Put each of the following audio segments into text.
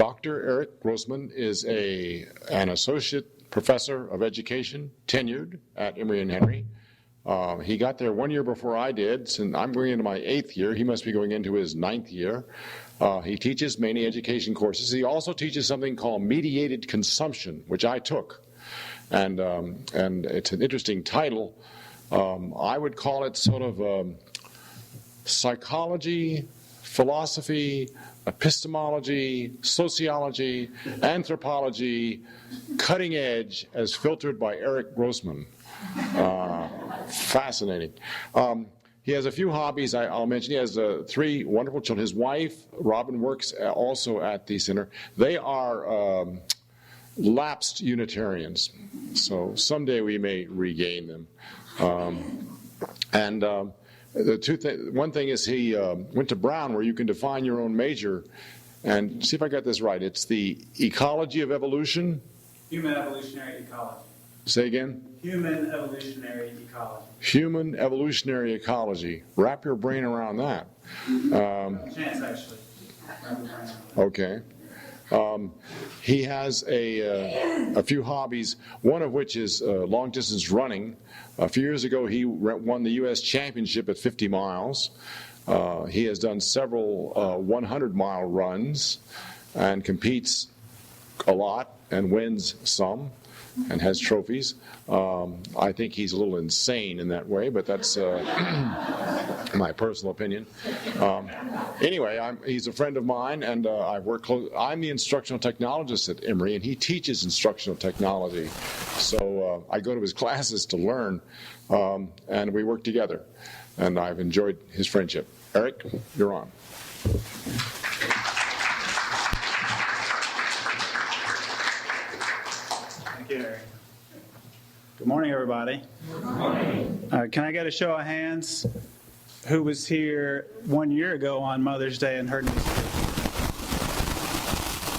Dr. Eric Grossman is an associate professor of education, tenured at Emory and Henry. He got there 1 year before I did, and I'm going into my 8th year. He must be going into his 9th year. He teaches many education courses. He also teaches something called mediated consumption, which I took. And it's an interesting title. I would call it sort of psychology, philosophy, epistemology, sociology, anthropology, cutting edge as filtered by Eric Grossman. Fascinating. He has a few hobbies I'll mention. He has 3 wonderful children. His wife, Robin, works also at the center. They are lapsed Unitarians, so someday we may regain them. One thing is he went to Brown, where you can define your own major, and see if I got this right. It's the ecology of evolution. Human evolutionary ecology. Say again? Human evolutionary ecology. Human evolutionary ecology. Wrap your brain around that. Chance, actually. Okay. He has a few hobbies, one of which is long-distance running. A few years ago, he won the U.S. championship at 50 miles. He has done several 100-mile runs and competes a lot and wins some and has trophies. I think he's a little insane in that way, but that's my personal opinion. Anyway, he's a friend of mine, and I've worked close. I'm the instructional technologist at Emory, and he teaches instructional technology. So I go to his classes to learn, and we work together, and I've enjoyed his friendship. Eric, you're on. Good morning, everybody. Good morning. Can I get a show of hands? Who was here 1 year ago on Mother's Day and heard me speak?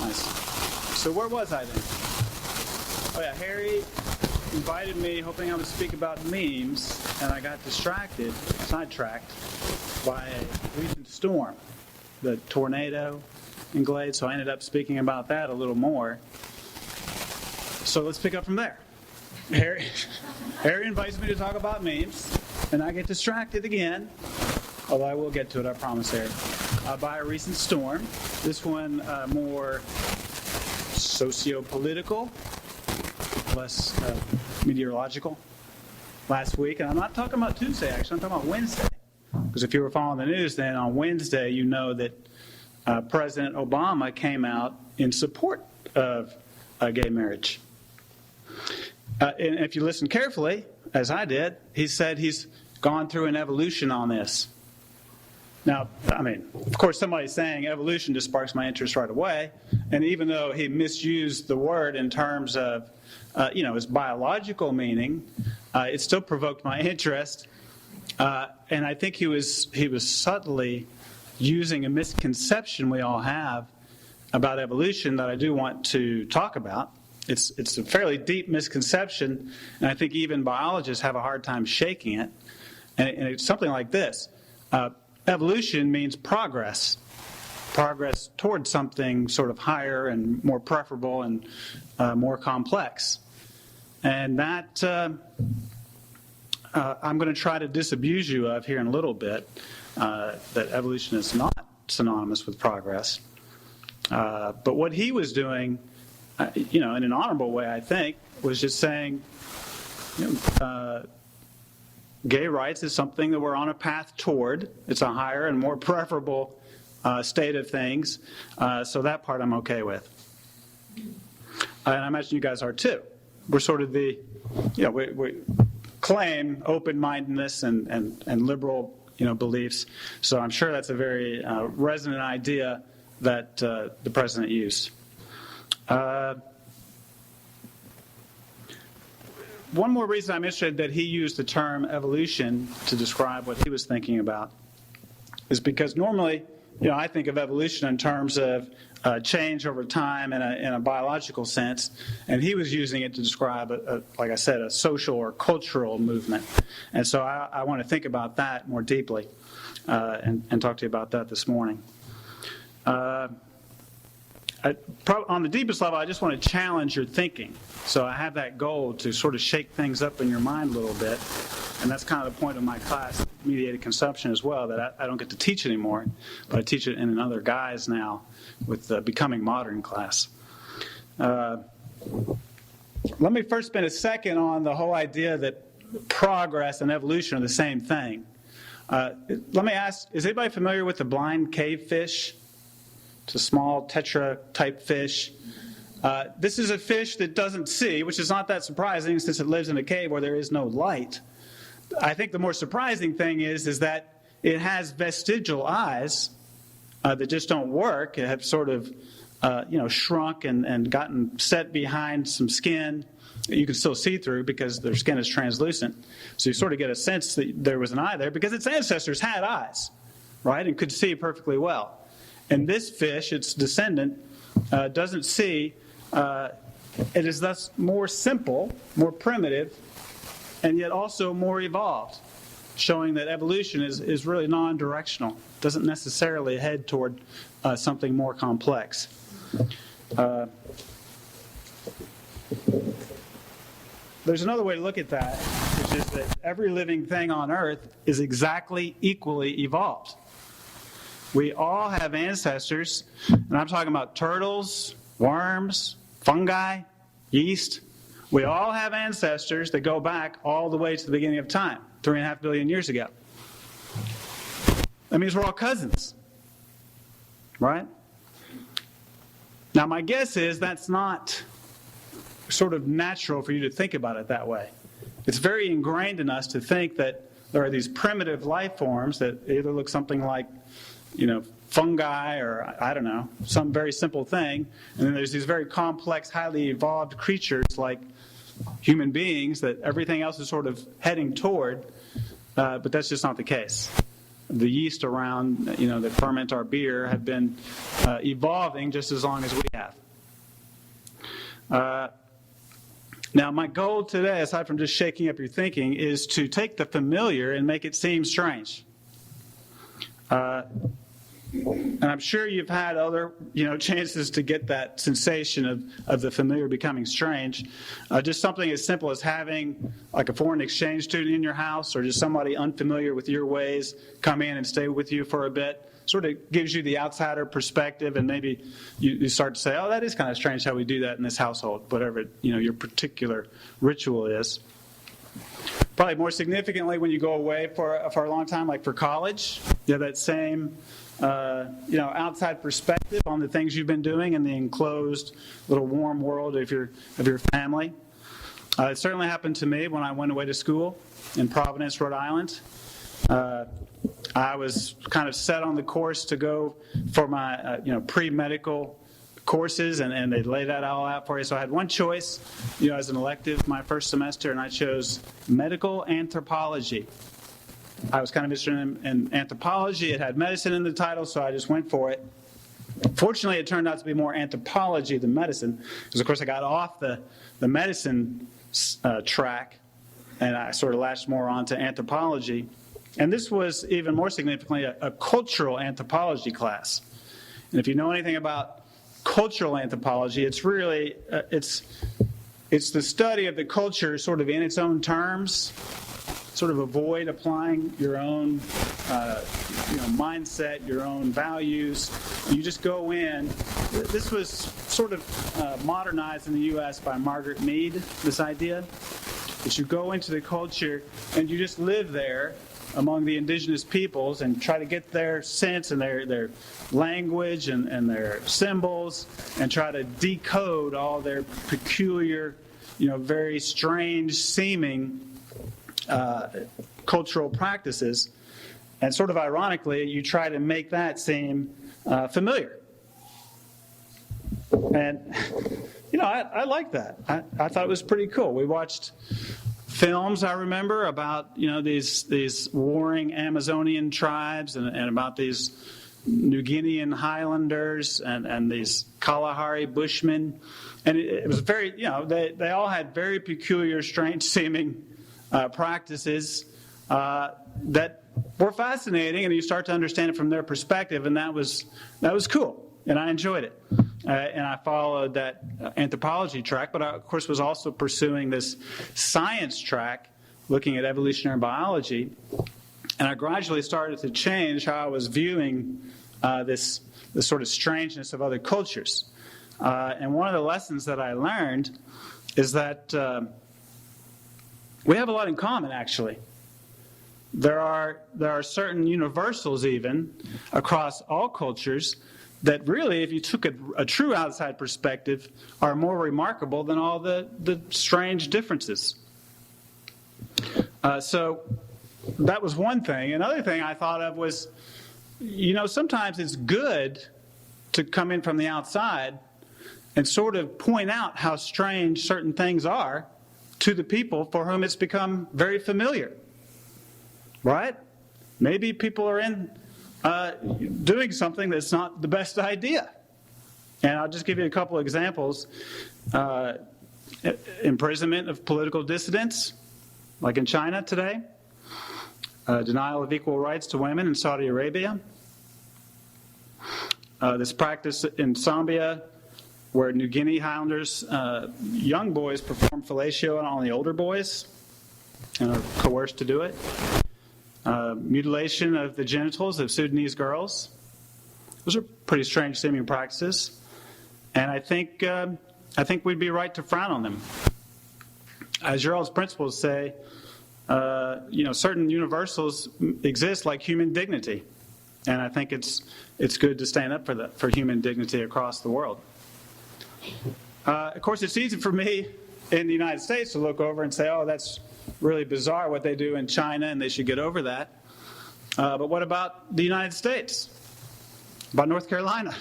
Nice. So where was I then? Oh yeah, Harry invited me hoping I would speak about memes, and I got sidetracked by a recent storm, the tornado in Glade, so I ended up speaking about that a little more. So let's pick up from there. Harry invites me to talk about memes, and I get distracted again, although I will get to it, I promise, Harry, by a recent storm. This one more socio-political, less meteorological. Last week, and I'm not talking about Tuesday, actually, I'm talking about Wednesday. Because if you were following the news, then on Wednesday, you know that President Obama came out in support of gay marriage. And if you listen carefully, as I did, he said he's gone through an evolution on this. Now, I mean, of course, somebody's saying evolution just sparks my interest right away. And even though he misused the word in terms of, its biological meaning, it still provoked my interest. And I think he was subtly using a misconception we all have about evolution that I do want to talk about. It's a fairly deep misconception, and I think even biologists have a hard time shaking it. And it's something like this. Evolution means progress towards something sort of higher and more preferable and more complex. And that I'm going to try to disabuse you of here in a little bit, that evolution is not synonymous with progress. But what he was doing, in an honorable way, I think, was just saying, gay rights is something that we're on a path toward. It's a higher and more preferable state of things. So that part I'm okay with. And I imagine you guys are too. We're sort of we claim open-mindedness and liberal, beliefs. So I'm sure that's a very resonant idea that the president used. One more reason I'm interested that he used the term evolution to describe what he was thinking about is because normally, I think of evolution in terms of change over time in a biological sense, and he was using it to describe, like I said, a social or cultural movement. And so I want to think about that more deeply and talk to you about that this morning. on the deepest level, I just want to challenge your thinking. So I have that goal to sort of shake things up in your mind a little bit. And that's kind of the point of my class, mediated consumption, as well, that I don't get to teach anymore, but I teach it in another guise now with the Becoming Modern class. Let me first spend a second on the whole idea that progress and evolution are the same thing. Let me ask, is anybody familiar with the blind cavefish? It's a small tetra-type fish. This is a fish that doesn't see, which is not that surprising since it lives in a cave where there is no light. I think the more surprising thing is that it has vestigial eyes that just don't work. It have sort of shrunk and gotten set behind some skin that you can still see through because their skin is translucent. So you sort of get a sense that there was an eye there because its ancestors had eyes, right, and could see perfectly well. And this fish, its descendant, doesn't see. It is thus more simple, more primitive, and yet also more evolved, showing that evolution is really non-directional, doesn't necessarily head toward something more complex. There's another way to look at that, which is that every living thing on Earth is exactly equally evolved. We all have ancestors, and I'm talking about turtles, worms, fungi, yeast. We all have ancestors that go back all the way to the beginning of time, 3.5 billion years ago. That means we're all cousins, right? Now, my guess is that's not sort of natural for you to think about it that way. It's very ingrained in us to think that there are these primitive life forms that either look something like, fungi or, I don't know, some very simple thing. And then there's these very complex, highly evolved creatures like human beings that everything else is sort of heading toward. But that's just not the case. The yeast around, that ferment our beer have been evolving just as long as we have. Now, my goal today, aside from just shaking up your thinking, is to take the familiar and make it seem strange. And I'm sure you've had other, chances to get that sensation of the familiar becoming strange. Just something as simple as having like a foreign exchange student in your house or just somebody unfamiliar with your ways come in and stay with you for a bit. Sort of gives you the outsider perspective, and maybe you start to say, oh, that is kind of strange how we do that in this household, whatever your particular ritual is. Probably more significantly when you go away for a long time, like for college, you have that same outside perspective on the things you've been doing in the enclosed little warm world of your family. It certainly happened to me when I went away to school in Providence, Rhode Island. I was kind of set on the course to go for my pre-medical courses, and they laid that all out for you. So I had one choice, as an elective my first semester, and I chose medical anthropology. I was kind of interested in anthropology. It had medicine in the title, so I just went for it. Fortunately, it turned out to be more anthropology than medicine, because of course I got off the medicine track, and I sort of latched more onto anthropology. And this was even more significantly a cultural anthropology class. And if you know anything about cultural anthropology, it's really it's the study of the culture sort of in its own terms. Sort of avoid applying your own mindset, your own values. You just go in. This was sort of modernized in the U.S. by Margaret Mead, this idea that you go into the culture and you just live there among the indigenous peoples and try to get their sense and their language and their symbols and try to decode all their peculiar, very strange seeming cultural practices. And sort of ironically, you try to make that seem familiar. And, I like that. I thought it was pretty cool. We watched films, I remember, about these warring Amazonian tribes and about these New Guinean Highlanders and these Kalahari Bushmen, and it was very they all had very peculiar, strange seeming practices that were fascinating, and you start to understand it from their perspective, and that was cool, and I enjoyed it. and I followed that anthropology track, but I, of course, was also pursuing this science track, looking at evolutionary biology. And I gradually started to change how I was viewing this sort of strangeness of other cultures. And one of the lessons that I learned is that we have a lot in common, actually. There are certain universals even across all cultures that really, if you took a true outside perspective, are more remarkable than all the strange differences. So that was one thing. Another thing I thought of was, sometimes it's good to come in from the outside and sort of point out how strange certain things are to the people for whom it's become very familiar. Right? Maybe people are doing something that's not the best idea. And I'll just give you a couple of examples. Imprisonment of political dissidents, like in China today. Denial of equal rights to women in Saudi Arabia. This practice in Zambia, where New Guinea Highlanders, young boys perform fellatio on the older boys and are coerced to do it. Mutilation of the genitals of Sudanese girls. Those are pretty strange seeming practices, and I think we'd be right to frown on them. As Gerald's principles say, certain universals exist like human dignity, and I think it's good to stand up for human dignity across the world. Of course, it's easy for me in the United States to look over and say, "Oh, that's really bizarre what they do in China, and they should get over that." But what about the United States? About North Carolina?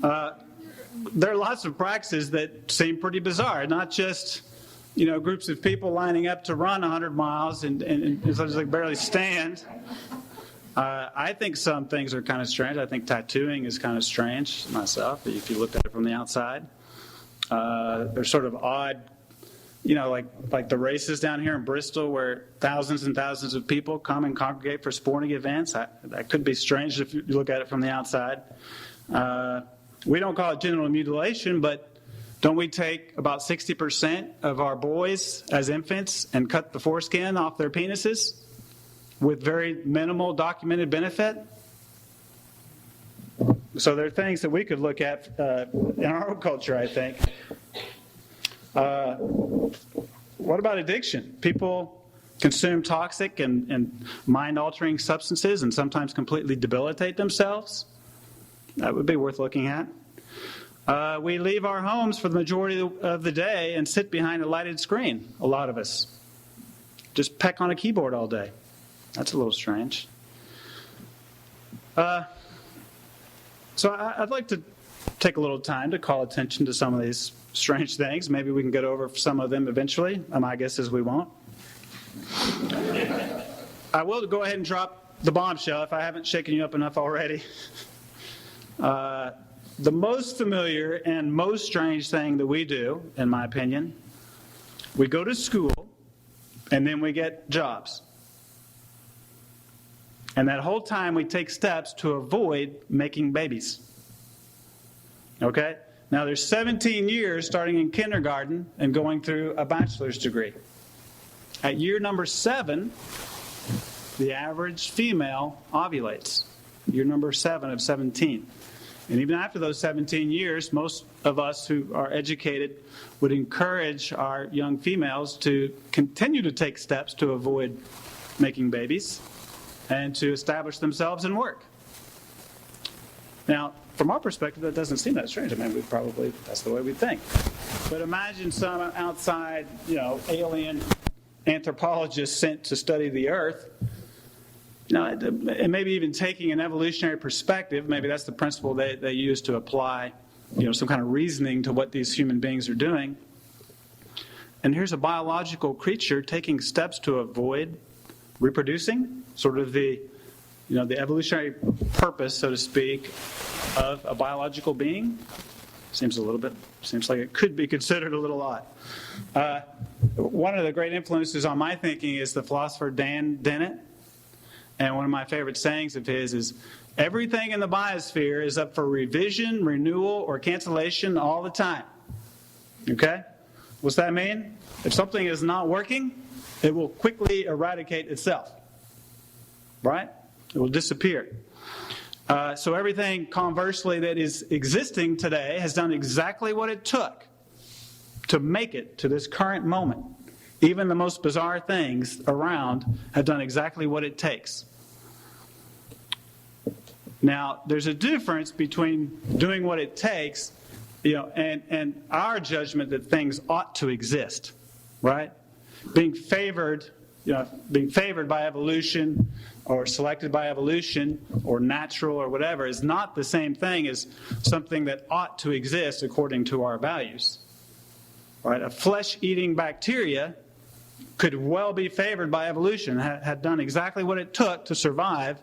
There are lots of practices that seem pretty bizarre, not just groups of people lining up to run 100 miles and sort of like barely stand. I think some things are kind of strange. I think tattooing is kind of strange myself, if you look at it from the outside. They're sort of odd, like the races down here in Bristol where thousands and thousands of people come and congregate for sporting events. That could be strange if you look at it from the outside. We don't call it genital mutilation, but don't we take about 60% of our boys as infants and cut the foreskin off their penises with very minimal documented benefit? So there are things that we could look at in our own culture, I think. What about addiction? People consume toxic and mind-altering substances and sometimes completely debilitate themselves. That would be worth looking at. We leave our homes for the majority of the day and sit behind a lighted screen, a lot of us. Just peck on a keyboard all day. That's a little strange. So I'd like to take a little time to call attention to some of these strange things. Maybe we can get over some of them eventually. My guess is we won't. I will go ahead and drop the bombshell if I haven't shaken you up enough already. The most familiar and most strange thing that we do, in my opinion, we go to school and then we get jobs. And that whole time we take steps to avoid making babies. Okay? Now there's 17 years starting in kindergarten and going through a bachelor's degree. At year number 7, the average female ovulates. Year number 7 of 17. And even after those 17 years, most of us who are educated would encourage our young females to continue to take steps to avoid making babies and to establish themselves and work. Now, from our perspective, that doesn't seem that strange. I mean, that's the way we think. But imagine some outside, alien anthropologist sent to study the Earth, and maybe even taking an evolutionary perspective. Maybe that's the principle they use to apply, some kind of reasoning to what these human beings are doing. And here's a biological creature taking steps to avoid reproducing, sort of the evolutionary purpose, so to speak, of a biological being. Seems like it could be considered a little odd. One of the great influences on my thinking is the philosopher Dan Dennett. And one of my favorite sayings of his is, Everything in the biosphere is up for revision, renewal, or cancellation all the time. Okay? What's that mean? If something is not working, it will quickly eradicate itself. Right? It will disappear. So everything, conversely, that is existing today has done exactly what it took to make it to this current moment. Even the most bizarre things around have done exactly what it takes. Now, there's a difference between doing what it takes, and our judgment that things ought to exist, right? Being favored by evolution or selected by evolution or natural or whatever is not the same thing as something that ought to exist according to our values. Right? A flesh-eating bacteria could well be favored by evolution, had done exactly what it took to survive,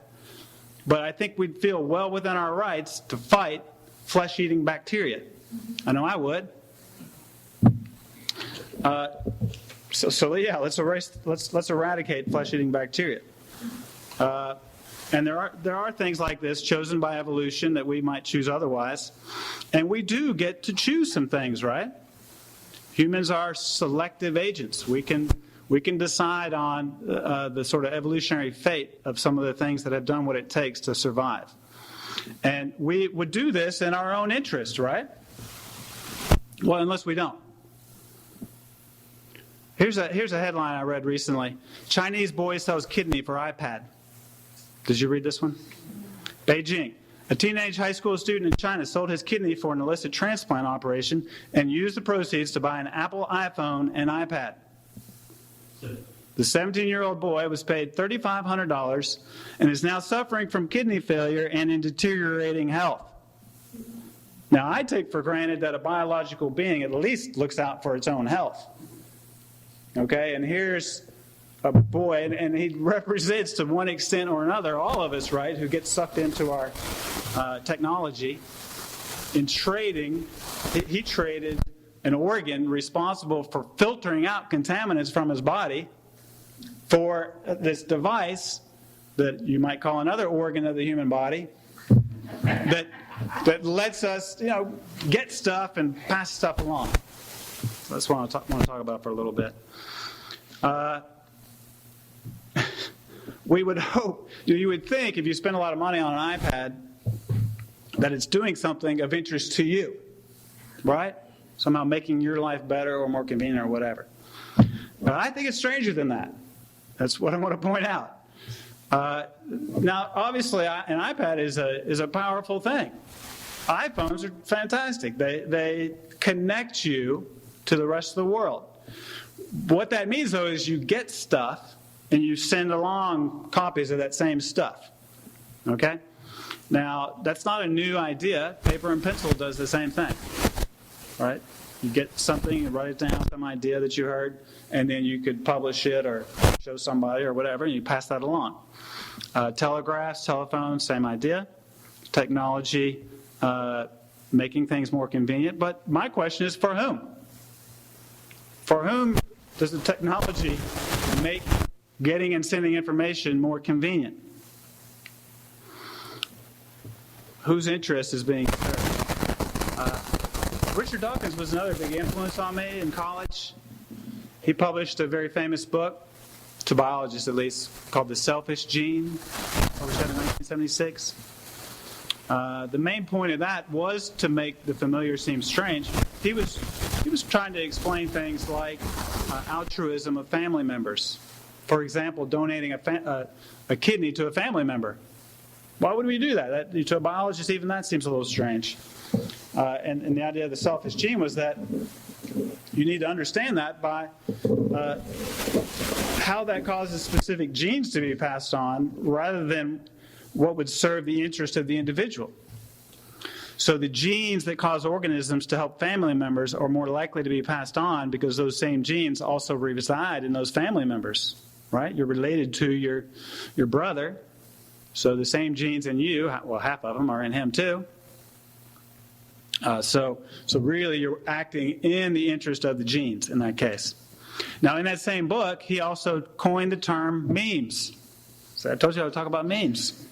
but I think we'd feel well within our rights to fight flesh-eating bacteria. I know I would. Let's eradicate flesh-eating bacteria. And there are things like this chosen by evolution that we might choose otherwise, and we do get to choose some things, right? Humans are selective agents. We can decide on the sort of evolutionary fate of some of the things that have done what it takes to survive. And we would do this in our own interest, right? Well, unless we don't. Here's a headline I read recently. Chinese boy sells kidney for iPad. Did you read this one? Beijing. A teenage high school student in China sold his kidney for an illicit transplant operation and used the proceeds to buy an Apple iPhone and iPad. The 17-year-old boy was paid $3,500 and is now suffering from kidney failure and in deteriorating health. Now, I take for granted that a biological being at least looks out for its own health. Okay, and here's a boy, and he represents to one extent or another all of us, right, who get sucked into our technology. In trading, he traded an organ responsible for filtering out contaminants from his body for this device that you might call another organ of the human body that lets us, get stuff and pass stuff along. So that's what I want to talk about for a little bit. We would hope, you would think if you spend a lot of money on an iPad that it's doing something of interest to you, right? Somehow making your life better or more convenient or whatever. But I think it's stranger than that. That's what I want to point out. Now, obviously, an iPad is a powerful thing. iPhones are fantastic. They connect you to the rest of the world. What that means, though, is you get stuff and you send along copies of that same stuff. Okay? Now, that's not a new idea. Paper and pencil does the same thing. Right? You get something, you write it down, some idea that you heard, and then you could publish it or show somebody or whatever, and you pass that along. Telegraphs, telephones, same idea. Technology, making things more convenient. But my question is, for whom? For whom does the technology make getting and sending information more convenient? Whose interest is being served? Richard Dawkins was another big influence on me in college. He published a very famous book, to biologists at least, called The Selfish Gene, published that in 1976. The main point of that was to make the familiar seem strange. He was trying to explain things like altruism of family members. For example, donating a kidney to a family member. Why would we do that? To a biologist, even that seems a little strange. And the idea of the selfish gene was that you need to understand that by how that causes specific genes to be passed on rather than what would serve the interest of the individual. So the genes that cause organisms to help family members are more likely to be passed on because those same genes also reside in those family members, right? You're related to your brother, so the same genes in you, well, half of them are in him too. So really you're acting in the interest of the genes in that case. Now in that same book, he also coined the term memes. So I told you I would talk about memes.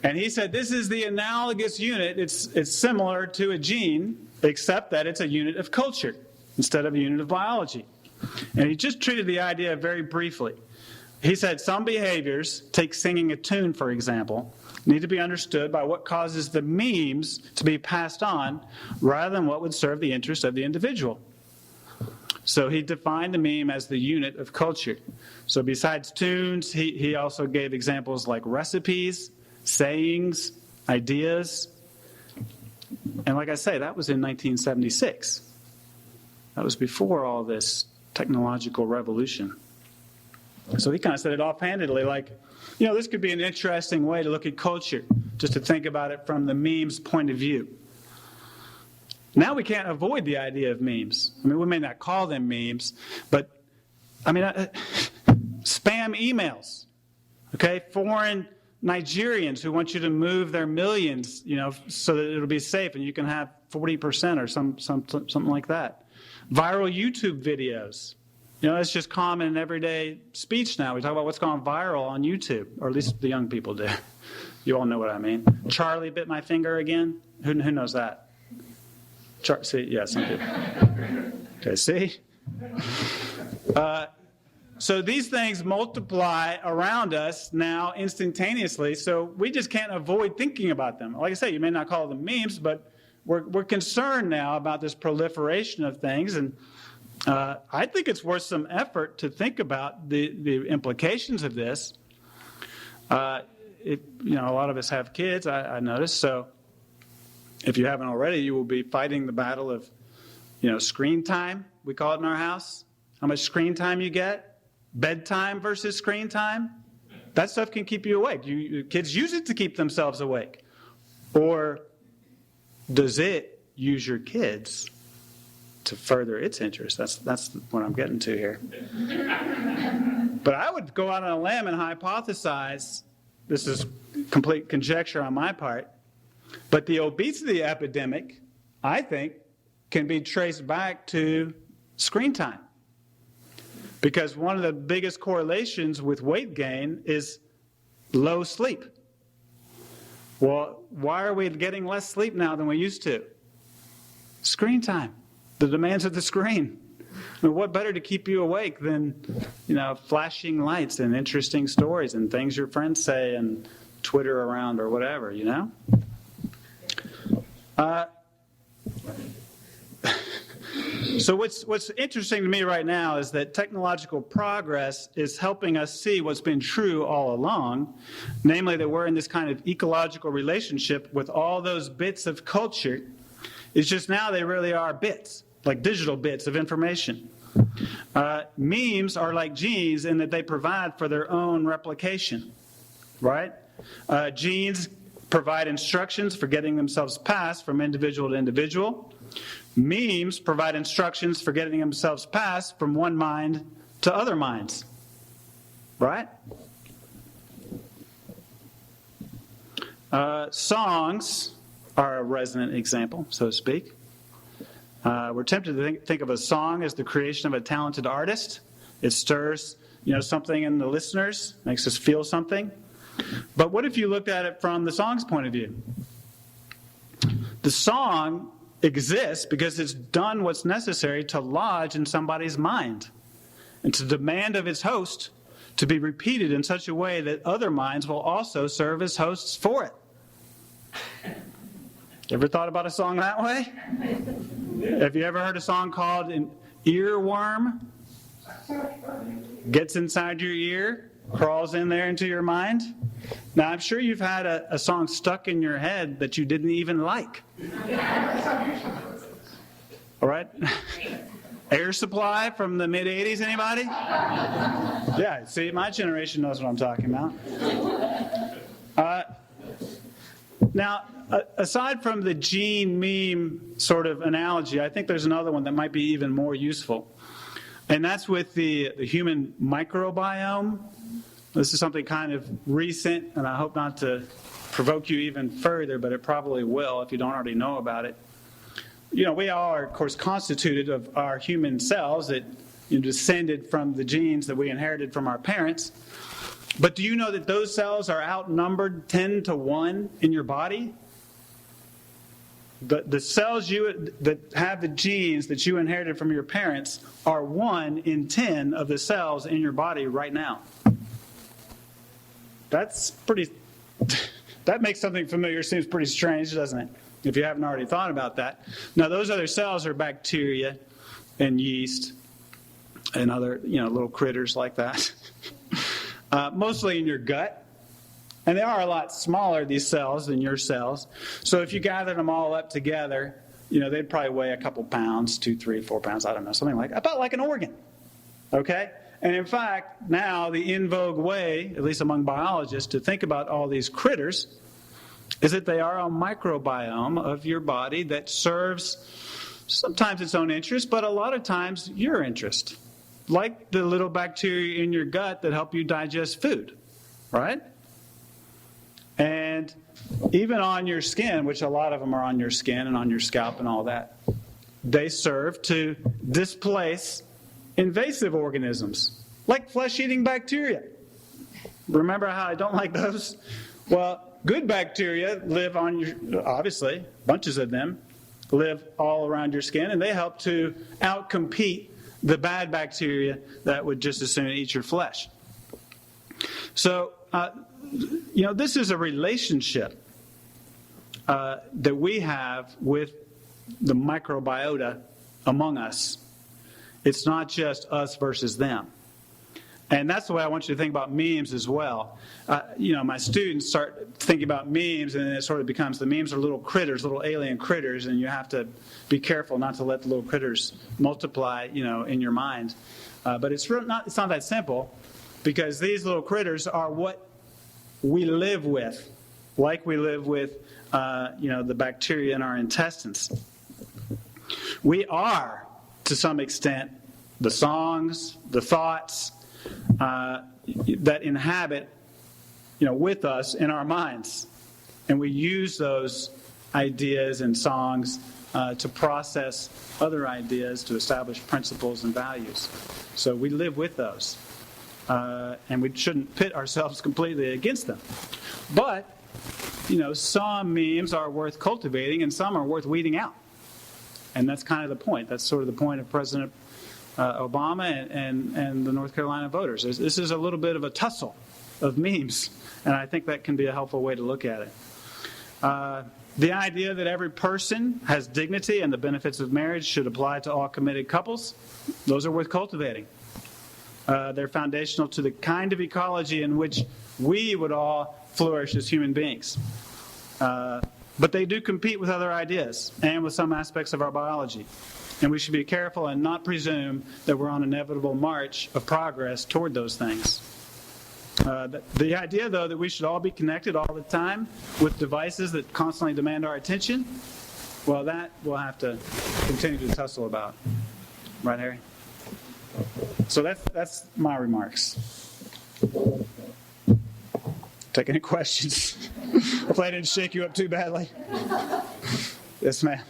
And he said this is the analogous unit. It's similar to a gene, except that it's a unit of culture instead of a unit of biology. And he just treated the idea very briefly. He said some behaviors, take singing a tune for example, need to be understood by what causes the memes to be passed on rather than what would serve the interest of the individual. So he defined the meme as the unit of culture. So besides tunes, he also gave examples like recipes, sayings, ideas. And like I say, that was in 1976. That was before all this technological revolution. So he kind of said it offhandedly, like, this could be an interesting way to look at culture, just to think about it from the meme's point of view. Now we can't avoid the idea of memes. I mean, we may not call them memes, but, spam emails, okay? Foreign Nigerians who want you to move their millions, so that it'll be safe and you can have 40% or something like that. Viral YouTube videos. It's just common everyday speech now. We talk about what's gone viral on YouTube, or at least the young people do. You all know what I mean. Charlie bit my finger again. Who knows that? See, yeah, some people. Okay, see? So these things multiply around us now instantaneously, so we just can't avoid thinking about them. Like I say, you may not call them memes, but we're concerned now about this proliferation of things, and I think it's worth some effort to think about the implications of this. A lot of us have kids, I noticed, so if you haven't already, you will be fighting the battle of, screen time, we call it in our house. How much screen time you get, bedtime versus screen time. That stuff can keep you awake. Kids use it to keep themselves awake. Or does it use your kids to further its interest? That's what I'm getting to here. But I would go out on a limb and hypothesize, this is complete conjecture on my part, but the obesity epidemic, I think, can be traced back to screen time. Because one of the biggest correlations with weight gain is low sleep. Well, why are we getting less sleep now than we used to? Screen time, the demands of the screen. What better to keep you awake than, flashing lights and interesting stories and things your friends say and Twitter around or whatever, So what's interesting to me right now is that technological progress is helping us see what's been true all along, namely that we're in this kind of ecological relationship with all those bits of culture. It's just now they really are bits, like digital bits of information. Memes are like genes in that they provide for their own replication, right? Genes provide instructions for getting themselves passed from individual to individual. Memes provide instructions for getting themselves passed from one mind to other minds. Right? Songs are a resonant example, so to speak. We're tempted to think of a song as the creation of a talented artist. It stirs, something in the listeners, makes us feel something. But what if you looked at it from the song's point of view? The song exists because it's done what's necessary to lodge in somebody's mind and to demand of its host to be repeated in such a way that other minds will also serve as hosts for it. Ever thought about a song that way? Have you ever heard a song called An Earworm? Gets inside your ear, crawls in there into your mind. Now, I'm sure you've had a song stuck in your head that you didn't even like. All right? Air Supply from the mid-'80s, anybody? Yeah, see, my generation knows what I'm talking about. Now, aside from the gene meme sort of analogy, I think there's another one that might be even more useful. And that's with the human microbiome. This is something kind of recent, and I hope not to provoke you even further, but it probably will if you don't already know about it. We all are, of course, constituted of our human cells that descended from the genes that we inherited from our parents. But do you know that those cells are outnumbered 10 to 1 in your body? The cells that have the genes that you inherited from your parents are 1 in 10 of the cells in your body right now. That's pretty... That makes something familiar seems pretty strange, doesn't it? If you haven't already thought about that. Now, those other cells are bacteria and yeast and other, little critters like that. Mostly in your gut. And they are a lot smaller, these cells, than your cells. So if you gathered them all up together, they'd probably weigh a couple pounds, 2, 3, 4 pounds, I don't know, something like that. About like an organ. Okay? And in fact, now the in vogue way, at least among biologists, to think about all these critters is that they are a microbiome of your body that serves sometimes its own interest, but a lot of times your interest. Like the little bacteria in your gut that help you digest food, right? And even on your skin, which a lot of them are on your skin and on your scalp and all that, they serve to displace invasive organisms, like flesh-eating bacteria. Remember how I don't like those? Well, good bacteria live on your, obviously, bunches of them, live all around your skin, and they help to outcompete the bad bacteria that would just as soon eat your flesh. So, this is a relationship that we have with the microbiota among us. It's not just us versus them. And that's the way I want you to think about memes as well. My students start thinking about memes, and it sort of becomes the memes are little critters, little alien critters, and you have to be careful not to let the little critters multiply, in your mind. But it's not that simple, because these little critters are what we live with, like we live with, the bacteria in our intestines. We are, to some extent, the songs, the thoughts that inhabit, with us in our minds. And we use those ideas and songs to process other ideas, to establish principles and values. So we live with those. And we shouldn't pit ourselves completely against them. But, some memes are worth cultivating and some are worth weeding out. And that's kind of the point. That's sort of the point of President Obama and the North Carolina voters. This is a little bit of a tussle of memes, and I think that can be a helpful way to look at it. The idea that every person has dignity and the benefits of marriage should apply to all committed couples, those are worth cultivating. They're foundational to the kind of ecology in which we would all flourish as human beings. But they do compete with other ideas and with some aspects of our biology. And we should be careful and not presume that we're on an inevitable march of progress toward those things. The idea, though, that we should all be connected all the time with devices that constantly demand our attention, well, that we'll have to continue to tussle about. Right, Harry? So that's my remarks. Take any questions? Hopefully I didn't shake you up too badly. Yes, ma'am.